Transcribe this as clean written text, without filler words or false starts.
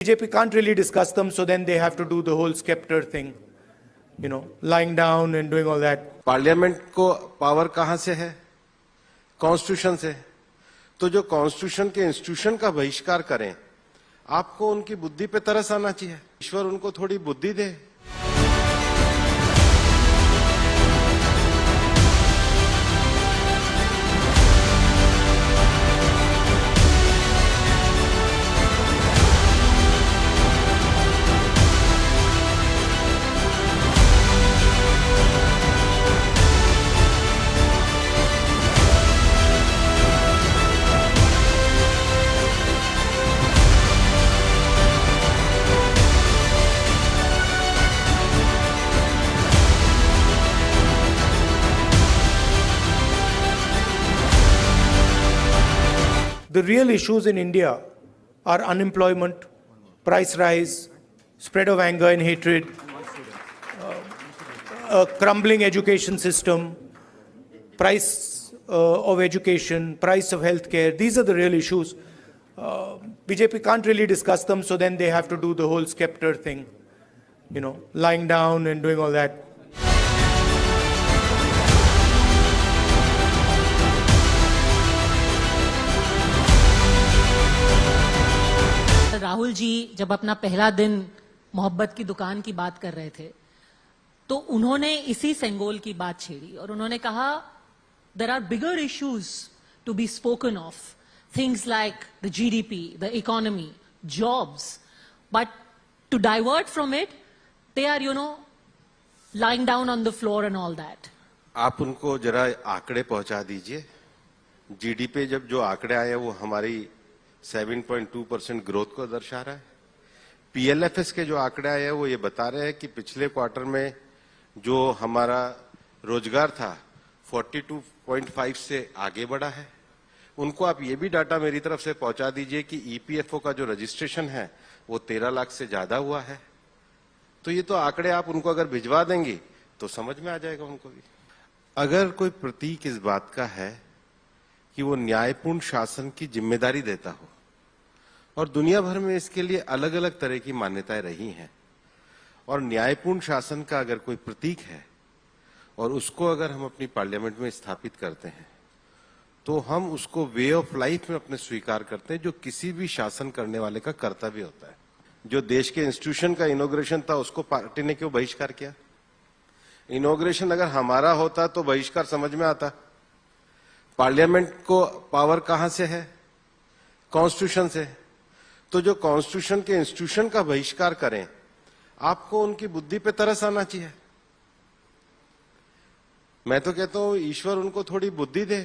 BJP can't really discuss them, so then they have to do the whole scepter thing, lying down and doing all that. Parliament को power कहां से है? Constitution से। तो जो constitution के institution का बहिष्कार करें, आपको उनकी बुद्धि पे तरस आना चाहिए। ईश्वर उनको थोड़ी बुद्धि दे। The real issues in India are unemployment, price rise, spread of anger and hatred, a crumbling education system, price of education, price of healthcare. These are the real issues. BJP can't really discuss them, so then they have to do the whole scepter thing, lying down and doing all that. Rahul ji जब अपना पहला दिन मोहब्बत की दुकान की बात कर रहे थे तो उन्होंने इसी सेंगोल की बात छेड़ी और उन्होंने कहा there are bigger issues to be spoken of, things like the GDP, the economy, jobs, but to divert from it they are lying down on the floor and all that. आप उनको जरा आंकड़े पहुंचा दीजिए। जीडीपी जब जो आंकड़े आए वो हमारी 7.2% ग्रोथ को दर्शा रहा है। पीएलएफएस के जो आंकड़े आए हैं वो ये बता रहे हैं कि पिछले क्वार्टर में जो हमारा रोजगार था 42.5 से आगे बढ़ा है। उनको आप ये भी डाटा मेरी तरफ से पहुंचा दीजिए कि ईपीएफओ का जो रजिस्ट्रेशन है वो 13 लाख से ज्यादा हुआ है। तो ये तो आंकड़े आप उनको अगर भिजवा देंगी तो समझ में आ जाएगा उनको भी। अगर कोई प्रतीक इस बात का है कि वो न्यायपूर्ण शासन की जिम्मेदारी देता हो, और दुनिया भर में इसके लिए अलग अलग तरह की मान्यताएं रही हैं, और न्यायपूर्ण शासन का अगर कोई प्रतीक है और उसको अगर हम अपनी पार्लियामेंट में स्थापित करते हैं तो हम उसको वे ऑफ लाइफ में अपने स्वीकार करते हैं, जो किसी भी शासन करने वाले का कर्तव्य होता है। जो देश के इंस्टीट्यूशन का इनॉग्रेशन था उसको पार्टी ने क्यों बहिष्कार किया? इनॉग्रेशन अगर हमारा होता तो बहिष्कार समझ में आता। पार्लियामेंट को पावर कहां से है? कॉन्स्टिट्यूशन से। तो जो कॉन्स्टिट्यूशन के इंस्टीट्यूशन का बहिष्कार करें, आपको उनकी बुद्धि पे तरस आना चाहिए। मैं तो कहता हूं ईश्वर उनको थोड़ी बुद्धि दे।